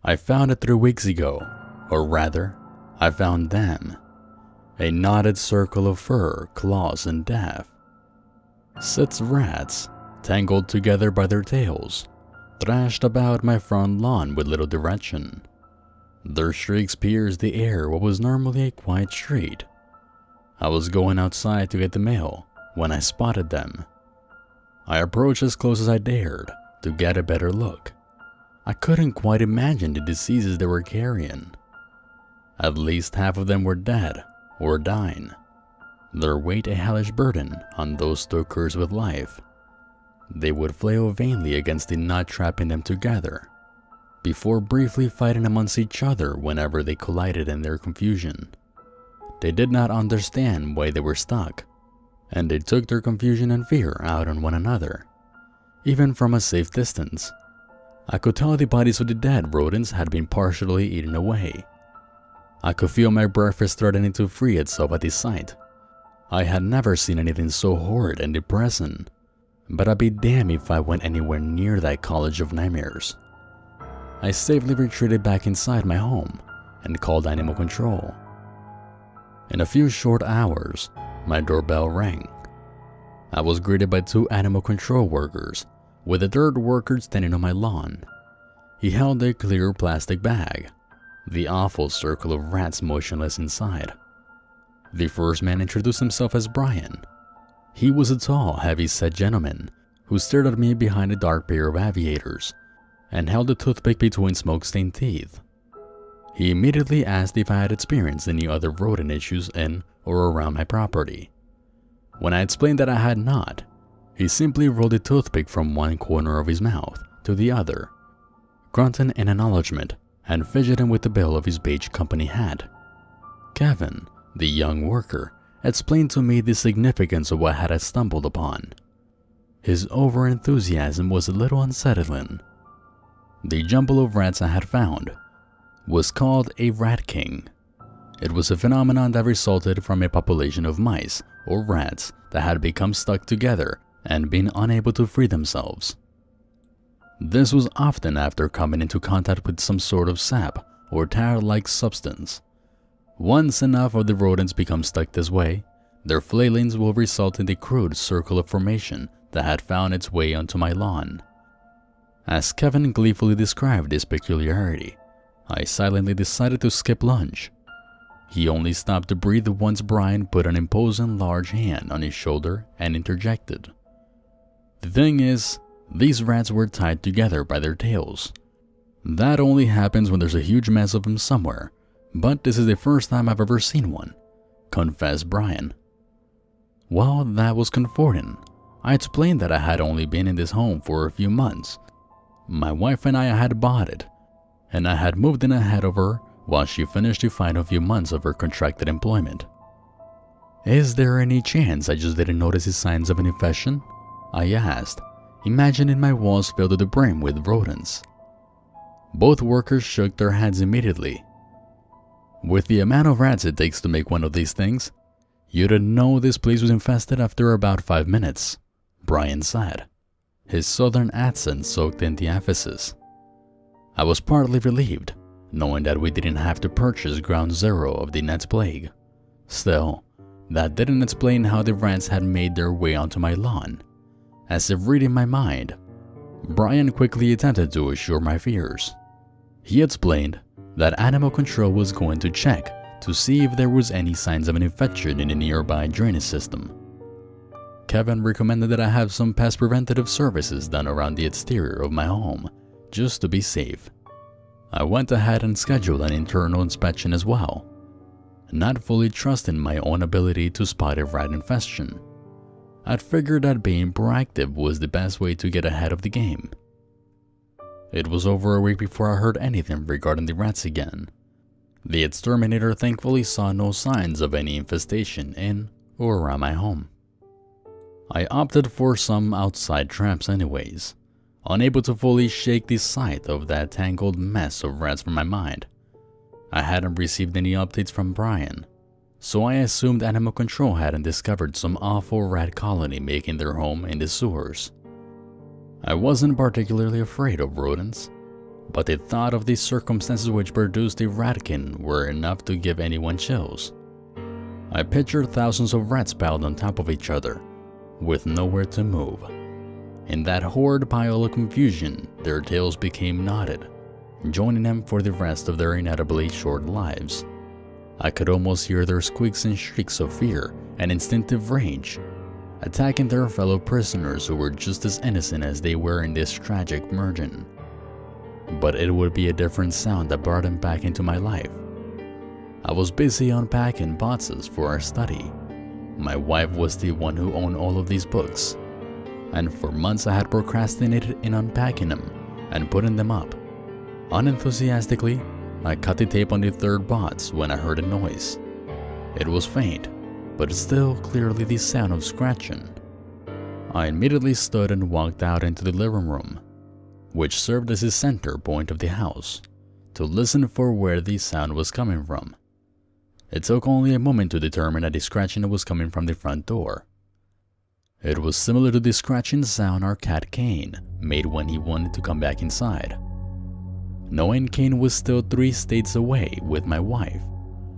I found it 3 weeks ago, or rather, I found them. A knotted circle of fur, claws, and death. 6 rats, tangled together by their tails, thrashed about my front lawn with little direction. Their shrieks pierced the air what was normally a quiet street. I was going outside to get the mail when I spotted them. I approached as close as I dared to get a better look. I couldn't quite imagine the diseases they were carrying. At least half of them were dead or dying, their weight a hellish burden on those stokers with life. They would flail vainly against the knot trapping them together, before briefly fighting amongst each other whenever they collided in their confusion. They did not understand why they were stuck, and they took their confusion and fear out on one another, even from a safe distance. I could tell the bodies of the dead rodents had been partially eaten away. I could feel my breakfast threatening to free itself at the sight. I had never seen anything so horrid and depressing, but I'd be damned if I went anywhere near that college of nightmares. I safely retreated back inside my home and called animal control. In a few short hours, my doorbell rang. I was greeted by 2 animal control workers, with a 3rd worker standing on my lawn. He held a clear plastic bag, the awful circle of rats motionless inside. The first man introduced himself as Brian. He was a tall, heavy-set gentleman who stared at me behind a dark pair of aviators and held a toothpick between smoke-stained teeth. He immediately asked if I had experienced any other rodent issues in or around my property. When I explained that I had not, he simply rolled a toothpick from one corner of his mouth to the other, grunting in acknowledgement and fidgeting with the bill of his beige company hat. Kevin, the young worker, explained to me the significance of what I had stumbled upon. His over-enthusiasm was a little unsettling. The jumble of rats I had found was called a rat king. It was a phenomenon that resulted from a population of mice or rats that had become stuck together and been unable to free themselves. This was often after coming into contact with some sort of sap or tar-like substance. Once enough of the rodents become stuck this way, their flailings will result in the crude circular formation that had found its way onto my lawn. As Kevin gleefully described this peculiarity, I silently decided to skip lunch. He only stopped to breathe once Brian put an imposing large hand on his shoulder and interjected. The thing is, these rats were tied together by their tails. That only happens when there's a huge mess of them somewhere, but this is the first time I've ever seen one, confessed Brian. Well, that was comforting. I explained that I had only been in this home for a few months. My wife and I had bought it, and I had moved in ahead of her while she finished the final few months of her contracted employment. Is there any chance I just didn't notice the signs of an infection? I asked, imagining my walls filled to the brim with rodents. Both workers shook their heads immediately. With the amount of rats it takes to make one of these things, you'd know this place was infested after about 5 minutes, Brian said, his southern accent soaked in the emphasis. I was partly relieved, knowing that we didn't have to purchase ground zero of the next plague. Still, that didn't explain how the rats had made their way onto my lawn. As if reading my mind, Brian quickly attempted to assure my fears. He explained that animal control was going to check to see if there was any signs of an infection in the nearby drainage system. Kevin recommended that I have some pest preventative services done around the exterior of my home, just to be safe. I went ahead and scheduled an internal inspection as well, not fully trusting my own ability to spot a rat infestation. I'd figured that being proactive was the best way to get ahead of the game. It was over a week before I heard anything regarding the rats again. The exterminator thankfully saw no signs of any infestation in or around my home. I opted for some outside traps anyways, unable to fully shake the sight of that tangled mess of rats from my mind. I hadn't received any updates from Brian, so I assumed animal control hadn't discovered some awful rat colony making their home in the sewers. I wasn't particularly afraid of rodents. but the thought of the circumstances which produced the ratkin were enough to give anyone chills. I pictured thousands of rats piled on top of each other, with nowhere to move. In that horrid pile of confusion, their tails became knotted, joining them for the rest of their inevitably short lives. I could almost hear their squeaks and shrieks of fear and instinctive rage, attacking their fellow prisoners who were just as innocent as they were in this tragic merging. But it would be a different sound that brought them back into my life. I was busy unpacking boxes for our study. My wife was the one who owned all of these books, and for months I had procrastinated in unpacking them and putting them up. Unenthusiastically, I cut the tape on the third box when I heard a noise. It was faint, but still clearly the sound of scratching. I immediately stood and walked out into the living room, which served as the center point of the house, to listen for where the sound was coming from. It took only a moment to determine that the scratching was coming from the front door. It was similar to the scratching sound our cat Kane made when he wanted to come back inside. Knowing Kane was still 3 states away with my wife,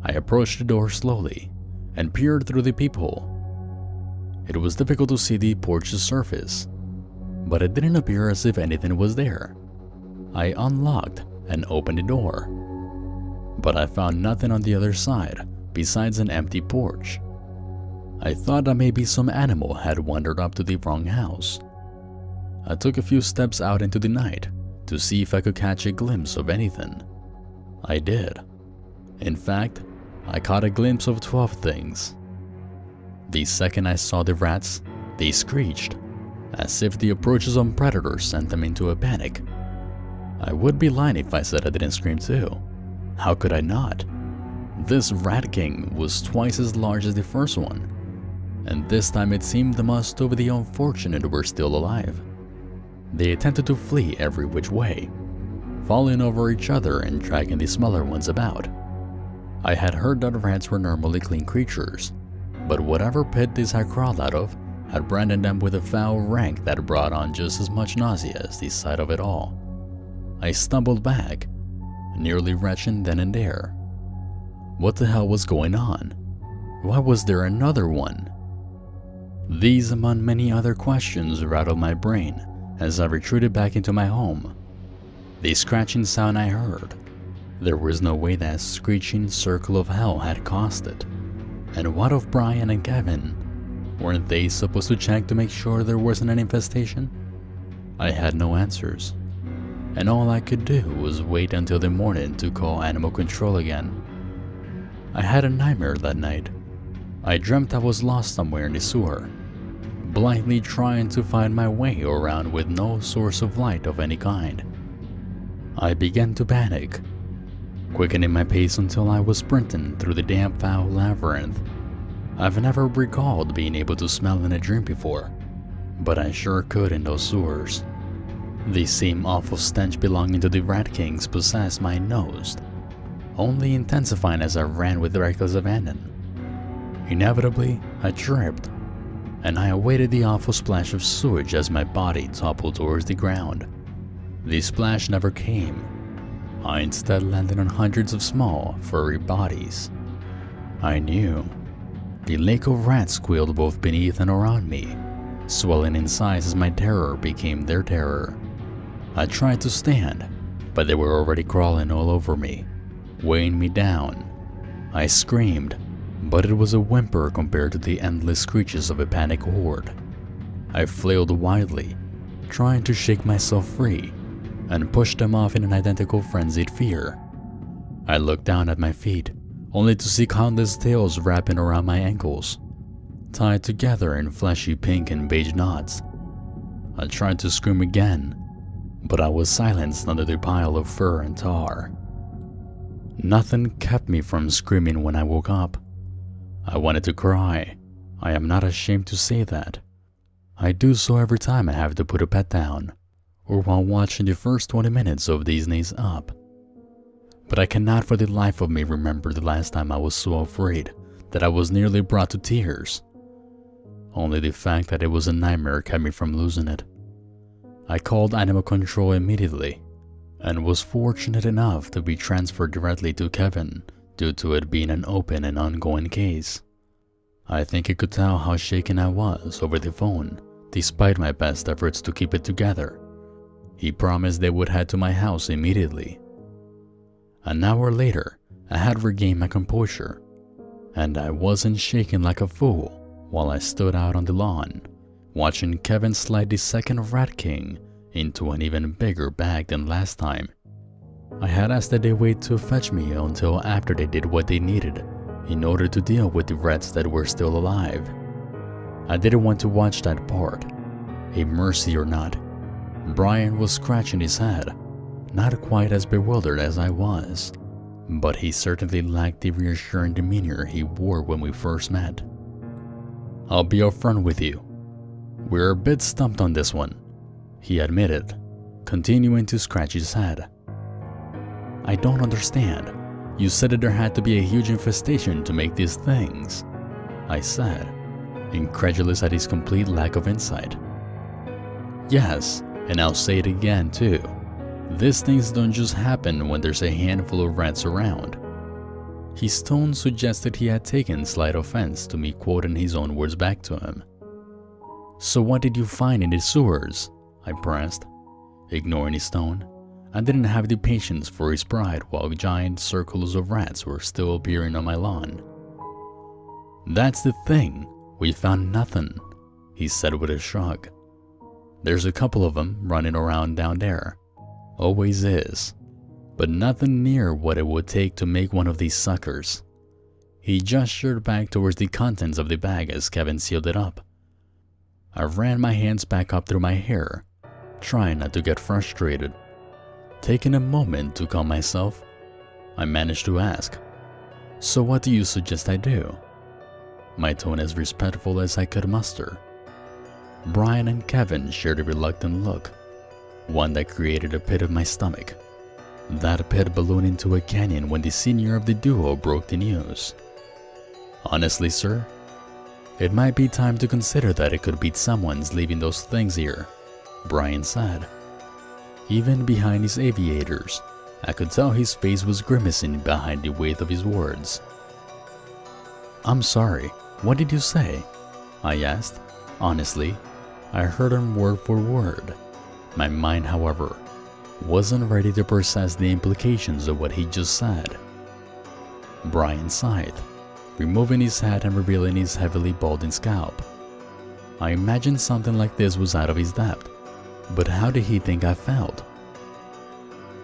I approached the door slowly and peered through the peephole. It was difficult to see the porch's surface, but it didn't appear as if anything was there. I unlocked and opened the door, but I found nothing on the other side besides an empty porch. I thought that maybe some animal had wandered up to the wrong house. I took a few steps out into the night to see if I could catch a glimpse of anything. I did. In fact, I caught a glimpse of 12 things. The second I saw the rats, they screeched, as if the approach of some predator sent them into a panic. I would be lying if I said I didn't scream too. How could I not? This rat king was twice as large as the first one, and this time it seemed most of the unfortunate were still alive. They attempted to flee every which way, falling over each other and dragging the smaller ones about. I had heard that rats were normally clean creatures, but whatever pit these had crawled out of had branded them with a foul rank that brought on just as much nausea as the sight of it all. I stumbled back, nearly retching then and there. What the hell was going on? Why was there another one? These among many other questions rattled my brain as I retreated back into my home. The scratching sound I heard, there was no way that screeching circle of hell had caused it. And what of Brian and Kevin? Weren't they supposed to check to make sure there wasn't an infestation? I had no answers, and all I could do was wait until the morning to call animal control again. I had a nightmare that night. I dreamt I was lost somewhere in the sewer, blindly trying to find my way around with no source of light of any kind. I began to panic, quickening my pace until I was sprinting through the damp foul labyrinth. I've never recalled being able to smell in a dream before, but I sure could in those sewers. The same awful stench belonging to the Rat Kings possessed my nose, only intensifying as I ran with reckless abandon. Inevitably, I tripped, and I awaited the awful splash of sewage as my body toppled towards the ground. The splash never came. I instead landed on hundreds of small, furry bodies. I knew. The lake of rats squealed both beneath and around me, swelling in size as my terror became their terror. I tried to stand, but they were already crawling all over me, weighing me down. I screamed, but it was a whimper compared to the endless screeches of a panic horde. I flailed wildly, trying to shake myself free, and pushed them off in an identical frenzied fear. I looked down at my feet, only to see countless tails wrapping around my ankles, tied together in fleshy pink and beige knots. I tried to scream again, but I was silenced under the pile of fur and tar. Nothing kept me from screaming when I woke up. I wanted to cry. I am not ashamed to say that. I do so every time I have to put a pet down, or while watching the first 20 minutes of Disney's Up. But I cannot for the life of me remember the last time I was so afraid that I was nearly brought to tears. Only the fact that it was a nightmare kept me from losing it. I called animal control immediately, and was fortunate enough to be transferred directly to Kevin due to it being an open and ongoing case. I think he could tell how shaken I was over the phone, despite my best efforts to keep it together. He promised they would head to my house immediately. An hour later, I had regained my composure, and I wasn't shaking like a fool while I stood out on the lawn, watching Kevin slide the second Rat King into an even bigger bag than last time. I had asked that they wait to fetch me until after they did what they needed in order to deal with the rats that were still alive. I didn't want to watch that part. A mercy or not, Brian was scratching his head, not quite as bewildered as I was, but he certainly lacked the reassuring demeanor he wore when we first met. "I'll be upfront with you. We're a bit stumped on this one," he admitted, continuing to scratch his head. "I don't understand. You said that there had to be a huge infestation to make these things," I said, incredulous at his complete lack of insight. "Yes, and I'll say it again too. These things don't just happen when there's a handful of rats around." His tone suggested he had taken slight offense to me quoting his own words back to him. "So what did you find in the sewers?" I pressed, ignoring his tone. I didn't have the patience for his pride while giant circles of rats were still appearing on my lawn. "That's the thing, we found nothing," he said with a shrug. "There's a couple of them running around down there. Always is. But nothing near what it would take to make one of these suckers." He gestured back towards the contents of the bag as Kevin sealed it up. I ran my hands back up through my hair, trying not to get frustrated. Taking a moment to calm myself, I managed to ask, "So what do you suggest I do?" My tone as respectful as I could muster. Brian and Kevin shared a reluctant look, one that created a pit of my stomach. That pit ballooned into a canyon when the senior of the duo broke the news. "Honestly, sir, it might be time to consider that it could be someone's leaving those things here," Brian said. Even behind his aviators, I could tell his face was grimacing behind the weight of his words. "I'm sorry, what did you say?" I asked. Honestly, I heard him word for word. My mind, however, wasn't ready to process the implications of what he just said. Brian sighed, removing his hat and revealing his heavily balding scalp. I imagined something like this was out of his depth, but how did he think I felt?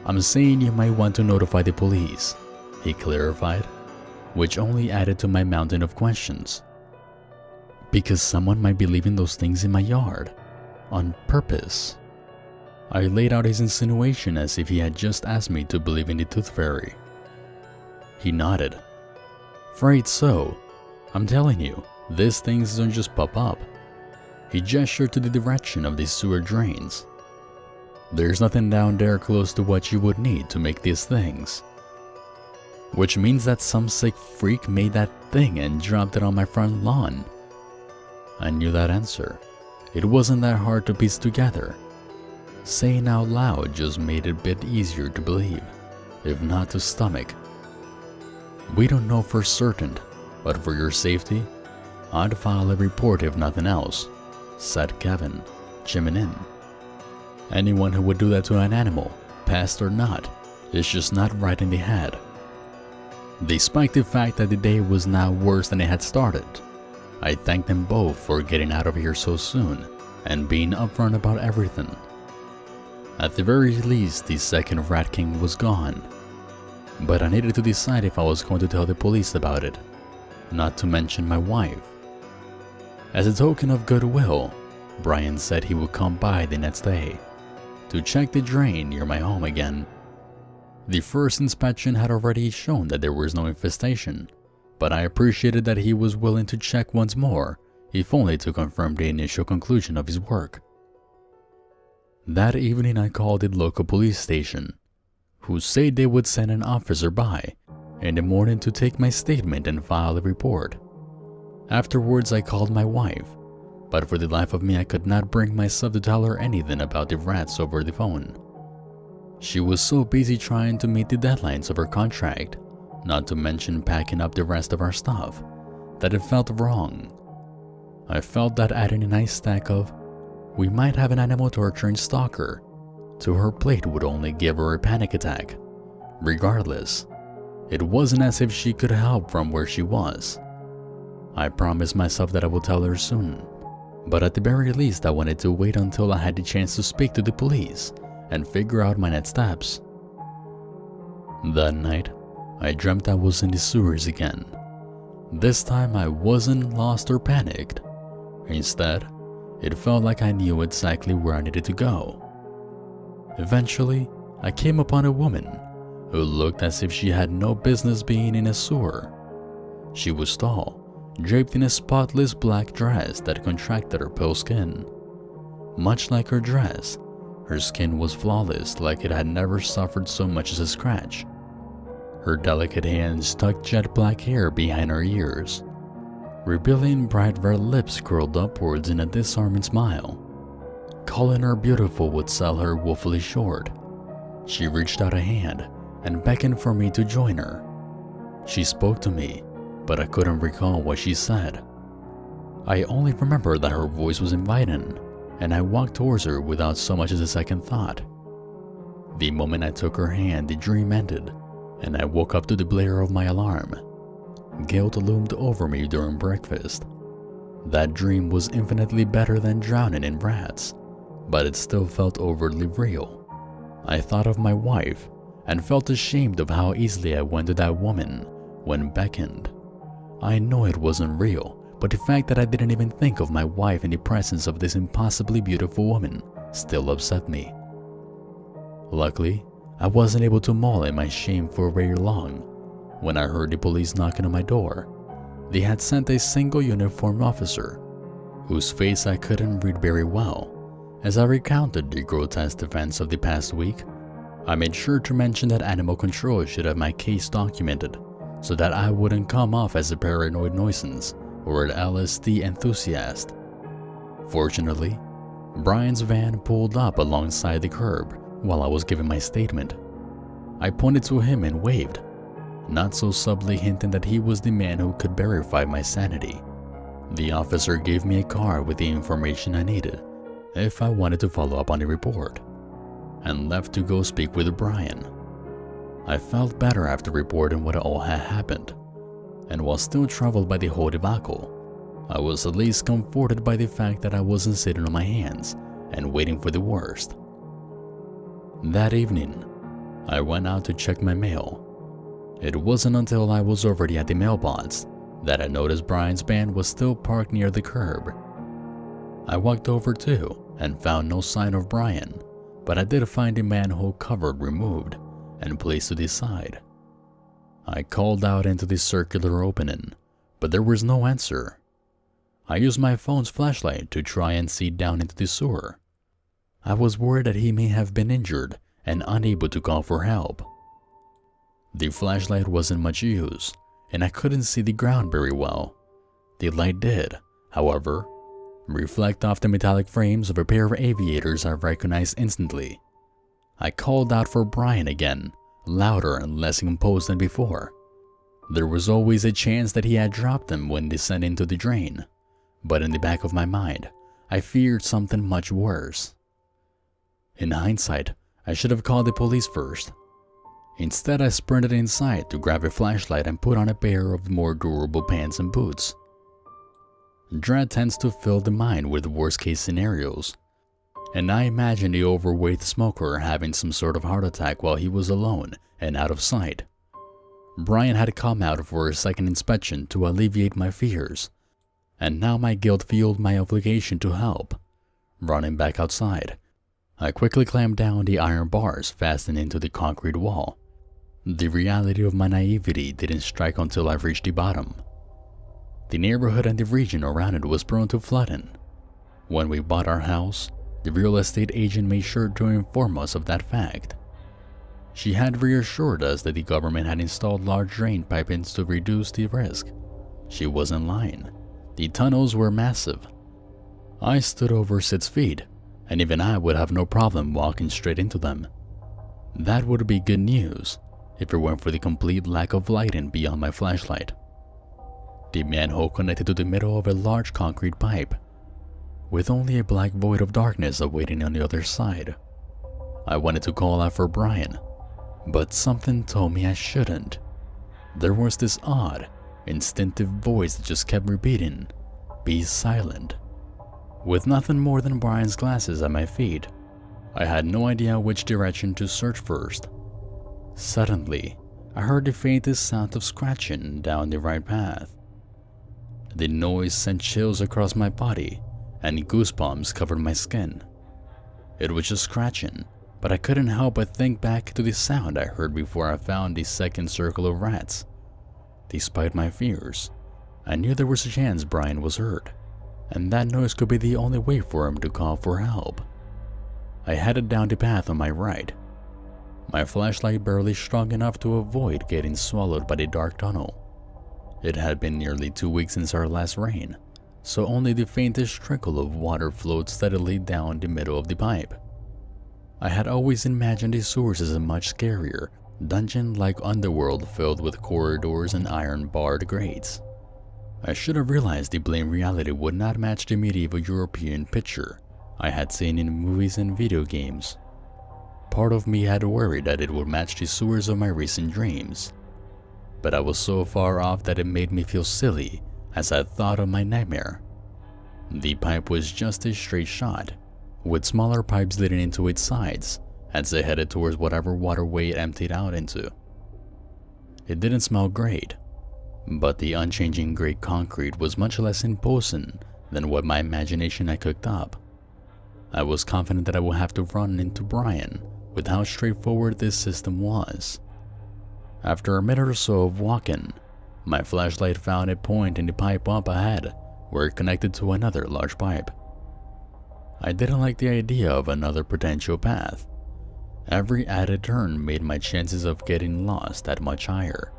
"I'm saying you might want to notify the police," he clarified, which only added to my mountain of questions. "Because someone might be leaving those things in my yard, on purpose." I laid out his insinuation as if he had just asked me to believe in the Tooth Fairy. He nodded. "Afraid so. I'm telling you, these things don't just pop up." He gestured to the direction of the sewer drains. "There's nothing down there close to what you would need to make these things." Which means that some sick freak made that thing and dropped it on my front lawn. I knew that answer. It wasn't that hard to piece together. Saying out loud just made it a bit easier to believe, if not to stomach. "We don't know for certain, but for your safety, I'd file a report if nothing else," said Kevin, chiming in. "Anyone who would do that to an animal, pest or not, is just not right in the head." Despite the fact that the day was now worse than it had started, I thanked them both for getting out of here so soon and being upfront about everything. At the very least, the second Rat King was gone, but I needed to decide if I was going to tell the police about it, not to mention my wife. As a token of goodwill, Brian said he would come by the next day to check the drain near my home again. The first inspection had already shown that there was no infestation, but I appreciated that he was willing to check once more, if only to confirm the initial conclusion of his work. That evening I called the local police station, who said they would send an officer by in the morning to take my statement and file a report. Afterwards I called my wife, but for the life of me I could not bring myself to tell her anything about the rats over the phone. She was so busy trying to meet the deadlines of her contract, not to mention packing up the rest of our stuff, that it felt wrong. I felt that adding a nice stack of "we might have an animal torturing stalker" to her plate would only give her a panic attack. Regardless, it wasn't as if she could help from where she was. I promised myself that I would tell her soon, but at the very least I wanted to wait until I had the chance to speak to the police and figure out my next steps. That night, I dreamt I was in the sewers again. This time I wasn't lost or panicked. Instead, it felt like I knew exactly where I needed to go. Eventually, I came upon a woman who looked as if she had no business being in a sewer. She was tall, draped in a spotless black dress that contracted her pale skin. Much like her dress, her skin was flawless, like it had never suffered so much as a scratch. Her delicate hands tucked jet black hair behind her ears. Revealing bright red lips curled upwards in a disarming smile. Calling her beautiful would sell her woefully short. She reached out a hand and beckoned for me to join her. She spoke to me, but I couldn't recall what she said. I only remember that her voice was inviting, and I walked towards her without so much as a second thought. The moment I took her hand, the dream ended, and I woke up to the blare of my alarm. Guilt loomed over me during breakfast. That dream was infinitely better than drowning in rats, but it still felt overly real. I thought of my wife and felt ashamed of how easily I went to that woman when beckoned. I know it wasn't real, but the fact that I didn't even think of my wife in the presence of this impossibly beautiful woman still upset me. Luckily, I wasn't able to maul in my shame for very long. When I heard the police knocking on my door, they had sent a single uniformed officer, whose face I couldn't read very well. As I recounted the grotesque events of the past week, I made sure to mention that animal control should have my case documented, so that I wouldn't come off as a paranoid nuisance or an LSD enthusiast. Fortunately, Brian's van pulled up alongside the curb while I was giving my statement. I pointed to him and waved, not so subtly hinting that he was the man who could verify my sanity. The officer gave me a card with the information I needed if I wanted to follow up on the report, and left to go speak with Brian. I felt better after reporting what all had happened, and while still troubled by the whole debacle, I was at least comforted by the fact that I wasn't sitting on my hands and waiting for the worst. That evening, I went out to check my mail. It wasn't until I was already at the mailbox that I noticed Brian's van was still parked near the curb. I walked over too and found no sign of Brian, but I did find the manhole cover removed and placed to the side. I called out into the circular opening, but there was no answer. I used my phone's flashlight to try and see down into the sewer. I was worried that he may have been injured and unable to call for help. The flashlight wasn't much use, and I couldn't see the ground very well. The light did, however, reflect off the metallic frames of a pair of aviators I recognized instantly. I called out for Brian again, louder and less composed than before. There was always a chance that he had dropped them when descending into the drain, but in the back of my mind, I feared something much worse. In hindsight, I should have called the police first. Instead, I sprinted inside to grab a flashlight and put on a pair of more durable pants and boots. Dread tends to fill the mind with worst-case scenarios, and I imagined the overweight smoker having some sort of heart attack while he was alone and out of sight. Brian had come out for a second inspection to alleviate my fears, and now my guilt fueled my obligation to help. Running back outside, I quickly clamped down the iron bars fastened into the concrete wall. The reality of my naivety didn't strike until I reached the bottom. The neighborhood and the region around it was prone to flooding. When we bought our house, the real estate agent made sure to inform us of that fact. She had reassured us that the government had installed large drain pipings to reduce the risk. She wasn't lying. The tunnels were massive. I stood over 6 feet, and even I would have no problem walking straight into them. That would be good news if it weren't for the complete lack of lighting beyond my flashlight. The manhole connected to the middle of a large concrete pipe, with only a black void of darkness awaiting on the other side. I wanted to call out for Brian, but something told me I shouldn't. There was this odd, instinctive voice that just kept repeating, "Be silent." With nothing more than Brian's glasses at my feet, I had no idea which direction to search first. Suddenly, I heard the faintest sound of scratching down the right path. The noise sent chills across my body, and goosebumps covered my skin. It was just scratching, but I couldn't help but think back to the sound I heard before I found the second circle of rats. Despite my fears, I knew there was a chance Brian was hurt, and that noise could be the only way for him to call for help. I headed down the path on my right, my flashlight barely strong enough to avoid getting swallowed by the dark tunnel. It had been nearly 2 weeks since our last rain, so only the faintest trickle of water flowed steadily down the middle of the pipe. I had always imagined the sewers as a much scarier, dungeon-like underworld filled with corridors and iron-barred grates. I should have realized the blamed reality would not match the medieval European picture I had seen in movies and video games. Part of me had worried that it would match the sewers of my recent dreams, but I was so far off that it made me feel silly as I thought of my nightmare. The pipe was just a straight shot, with smaller pipes leading into its sides as they headed towards whatever waterway it emptied out into. It didn't smell great, but the unchanging gray concrete was much less imposing than what my imagination had cooked up. I was confident that I would have to run into Brian with how straightforward this system was. After a minute or so of walking, my flashlight found a point in the pipe up ahead where it connected to another large pipe. I didn't like the idea of another potential path. Every added turn made my chances of getting lost that much higher.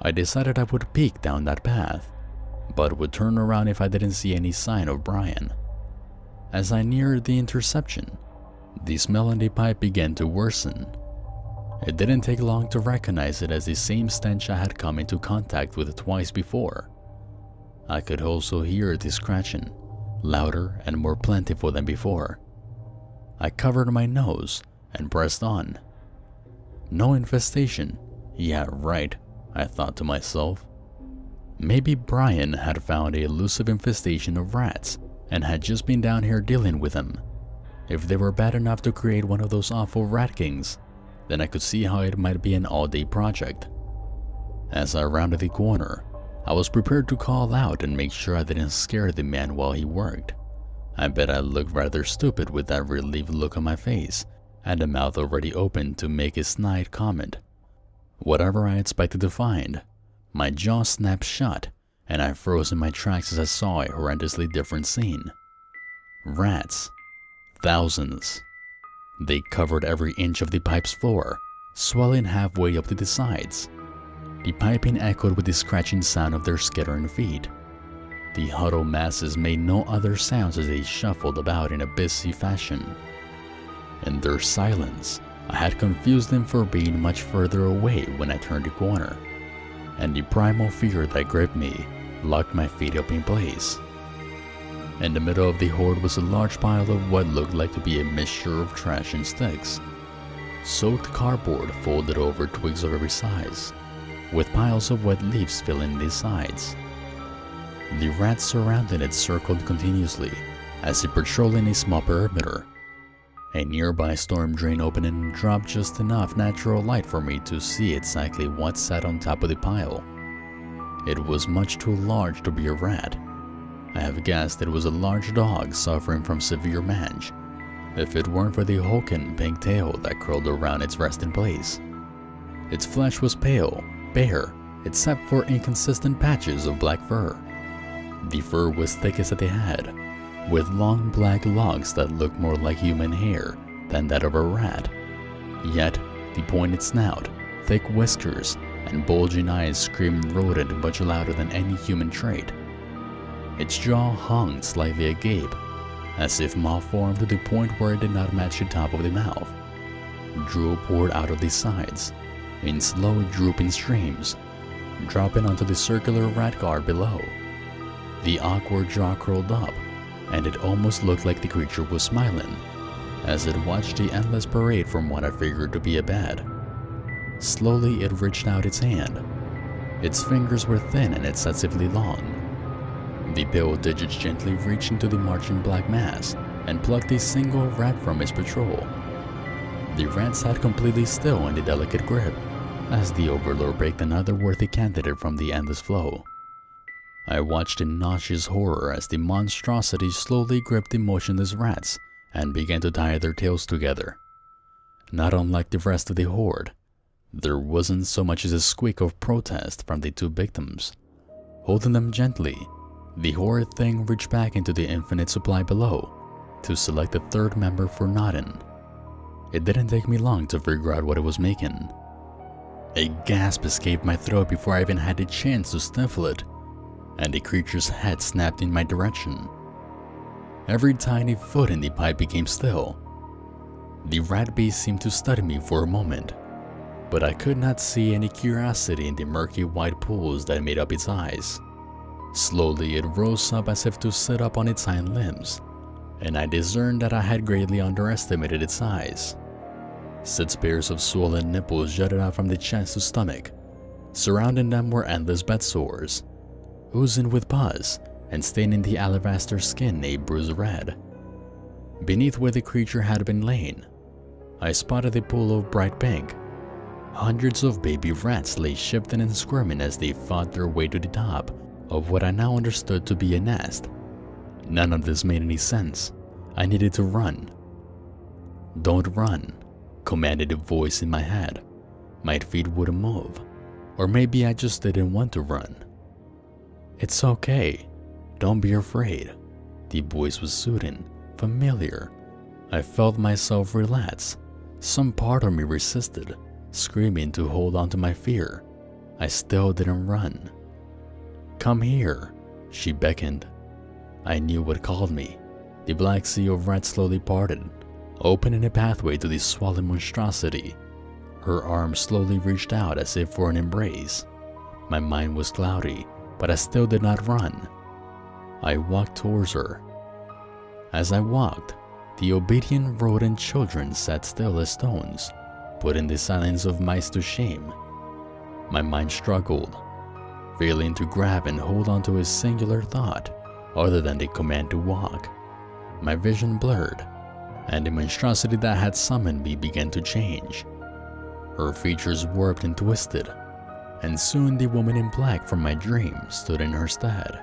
I decided I would peek down that path, but would turn around if I didn't see any sign of Brian. As I neared the intersection, the smell in the pipe began to worsen. It didn't take long to recognize it as the same stench I had come into contact with twice before. I could also hear the scratching, louder and more plentiful than before. I covered my nose and pressed on. No infestation. Yeah, right, I thought to myself. Maybe Brian had found a elusive infestation of rats and had just been down here dealing with them. If they were bad enough to create one of those awful rat kings, then I could see how it might be an all-day project. As I rounded the corner, I was prepared to call out and make sure I didn't scare the man while he worked. I bet I looked rather stupid with that relieved look on my face and a mouth already open to make a snide comment. Whatever I expected to find, my jaw snapped shut and I froze in my tracks as I saw a horrendously different scene. Rats. Thousands. They covered every inch of the pipe's floor, swelling halfway up to the sides. The piping echoed with the scratching sound of their skittering feet. The huddled masses made no other sounds as they shuffled about in a busy fashion. In their silence, I had confused them for being much further away when I turned the corner, and the primal fear that gripped me locked my feet up in place. In the middle of the horde was a large pile of what looked like to be a mixture of trash and sticks. Soaked cardboard folded over twigs of every size, with piles of wet leaves filling the sides. The rats surrounding it circled continuously, as if patrolling a small perimeter. A nearby storm drain opening dropped just enough natural light for me to see exactly what sat on top of the pile. It was much too large to be a rat. I have guessed it was a large dog suffering from severe mange, if it weren't for the hulking pink tail that curled around its resting place. Its flesh was pale, bare, except for inconsistent patches of black fur. The fur was thickest at the head, with long black locks that looked more like human hair than that of a rat. Yet, the pointed snout, thick whiskers, and bulging eyes screamed rodent much louder than any human trait. Its jaw hung slightly agape, as if malformed to the point where it did not match the top of the mouth. drool poured out of the sides in slow drooping streams, dropping onto the circular rat guard below. The awkward jaw curled up, and it almost looked like the creature was smiling as it watched the endless parade from what I figured to be a bed. Slowly, it reached out its hand. Its fingers were thin and excessively long. The pale digits gently reached into the marching black mass and plucked a single rat from its patrol. The rat sat completely still in the delicate grip as the Overlord picked another worthy candidate from the endless flow. I watched in nauseous horror as the monstrosity slowly gripped the motionless rats and began to tie their tails together. Not unlike the rest of the horde, there wasn't so much as a squeak of protest from the two victims. Holding them gently, the horrid thing reached back into the infinite supply below to select a third member for nodding. It didn't take me long to figure out what it was making. A gasp escaped my throat before I even had the chance to sniffle it, and the creature's head snapped in my direction. Every tiny foot in the pipe became still. The rat beast seemed to study me for a moment, but I could not see any curiosity in the murky white pools that made up its eyes. Slowly it rose up as if to sit up on its hind limbs, and I discerned that I had greatly underestimated its size. 6 pairs of swollen nipples jutted out from the chest to stomach. Surrounding them were endless bed sores, oozing with pus and staining the alabaster skin a bruised red. Beneath where the creature had been laying, I spotted a pool of bright pink. Hundreds of baby rats lay shifting and squirming as they fought their way to the top of what I now understood to be a nest. None of this made any sense. I needed to run. "Don't run," commanded a voice in my head. My feet wouldn't move. Or maybe I just didn't want to run. "It's okay. Don't be afraid." The voice was soothing, familiar. I felt myself relax. Some part of me resisted, screaming to hold on to my fear. I still didn't run. "Come here," she beckoned. I knew what called me. The black sea of rats slowly parted, opening a pathway to the swollen monstrosity. Her arms slowly reached out as if for an embrace. My mind was cloudy, but I still did not run. I walked towards her. As I walked, the obedient rodent children sat still as stones, putting the silence of mice to shame. My mind struggled, failing to grab and hold on to a singular thought other than the command to walk. My vision blurred, and the monstrosity that had summoned me began to change. Her features warped and twisted, and soon the woman in black from my dream stood in her stead.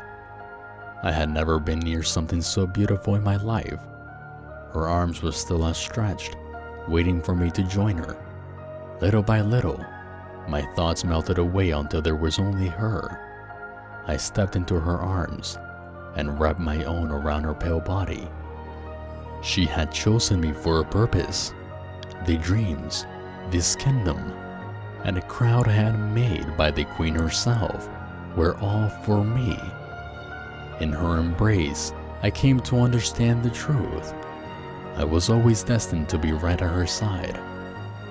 I had never been near something so beautiful in my life. Her arms were still outstretched, waiting for me to join her. Little by little, my thoughts melted away until there was only her. I stepped into her arms and wrapped my own around her pale body. She had chosen me for a purpose. The dreams, this kingdom, and the crowd handmade by the queen herself were all for me. In her embrace, I came to understand the truth. I was always destined to be right at her side.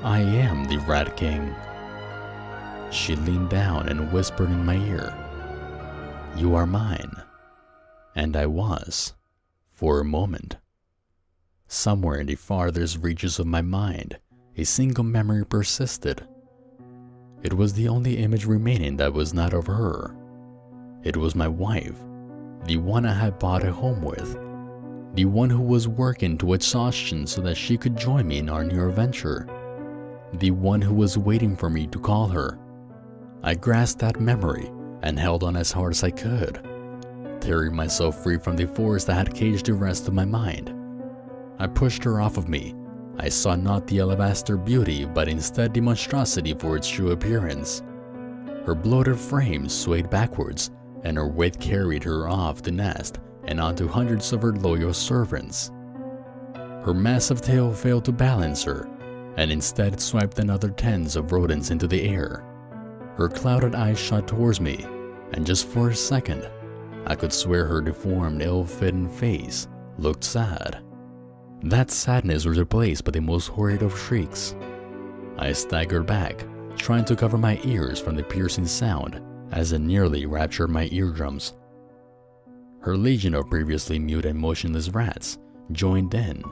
I am the Rat King. She leaned down and whispered in my ear, "You are mine." And I was, for a moment. Somewhere in the farthest reaches of my mind, a single memory persisted. It was the only image remaining that was not of her. It was my wife, the one I had bought a home with, the one who was working to exhaustion so that she could join me in our new adventure, the one who was waiting for me to call her. I grasped that memory and held on as hard as I could, tearing myself free from the force that had caged the rest of my mind. I pushed her off of me. I saw not the alabaster beauty, but instead the monstrosity for its true appearance. Her bloated frame swayed backwards, and her weight carried her off the nest and onto hundreds of her loyal servants. Her massive tail failed to balance her, and instead swiped another tens of rodents into the air. Her clouded eyes shot towards me, and just for a second, I could swear her deformed, ill-fitting face looked sad. That sadness was replaced by the most horrid of shrieks, I staggered back, trying to cover my ears from the piercing sound as it nearly ruptured my eardrums. Her legion of previously mute and motionless rats joined in,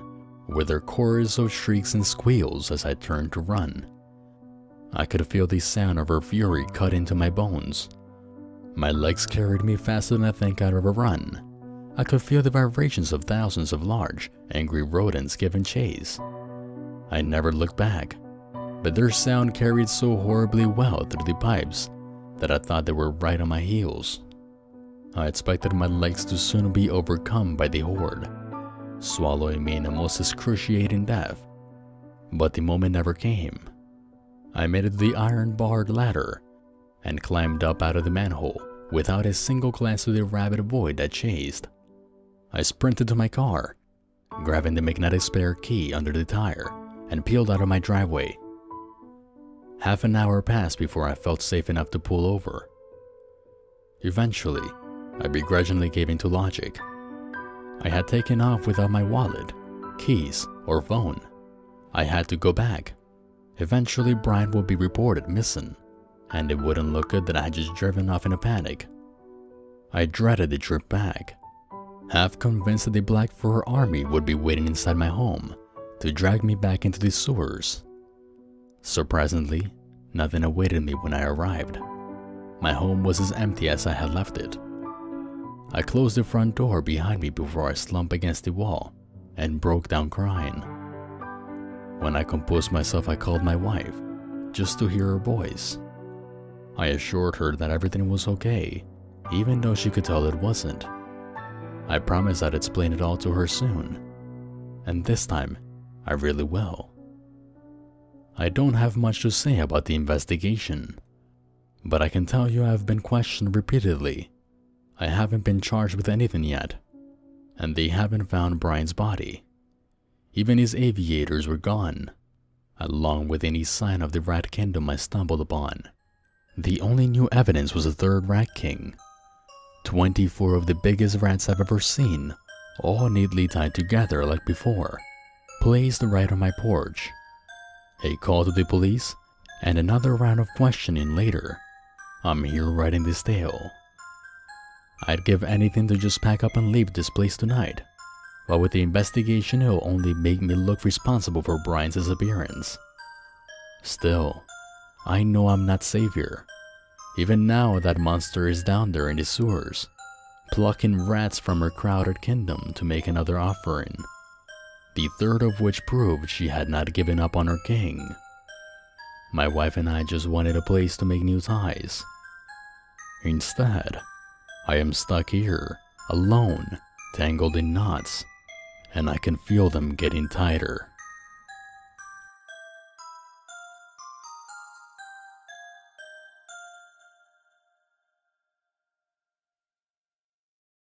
with their chorus of shrieks and squeals as I turned to run. I could feel the sound of her fury cut into my bones. My legs carried me faster than I think I'd ever run. I could feel the vibrations of thousands of large, angry rodents giving chase. I never looked back, but their sound carried so horribly well through the pipes that I thought they were right on my heels. I expected my legs to soon be overcome by the horde, swallowing me in a most excruciating death. But the moment never came. I made it to the iron-barred ladder and climbed up out of the manhole without a single glance to the rabid void that chased. I sprinted to my car, grabbing the magnetic spare key under the tire, and peeled out of my driveway. Half an hour passed before I felt safe enough to pull over. Eventually, I begrudgingly gave in to logic. I had taken off without my wallet, keys, or phone. I had to go back. Eventually, Brian would be reported missing, and it wouldn't look good that I had just driven off in a panic. I dreaded the trip back, half convinced that the Black Fur Army would be waiting inside my home to drag me back into the sewers. Surprisingly, nothing awaited me when I arrived. My home was as empty as I had left it. I closed the front door behind me before I slumped against the wall and broke down crying. When I composed myself, I called my wife, just to hear her voice. I assured her that everything was okay, even though she could tell it wasn't. I promised I'd explain it all to her soon, and this time, I really will. I don't have much to say about the investigation, but I can tell you I've been questioned repeatedly. I haven't been charged with anything yet, and they haven't found Brian's body. Even his aviators were gone, along with any sign of the rat kingdom I stumbled upon. The only new evidence was a third rat king. 24 of the biggest rats I've ever seen, all neatly tied together like before, placed right on my porch. A call to the police, and another round of questioning later. I'm here writing this tale. I'd give anything to just pack up and leave this place tonight, but with the investigation it'll only make me look responsible for Brian's disappearance. Still, I know I'm not safe here. Even now that monster is down there in the sewers, plucking rats from her crowded kingdom to make another offering, the third of which proved she had not given up on her king. My wife and I just wanted a place to make new ties. Instead, I am stuck here, alone, tangled in knots, and I can feel them getting tighter.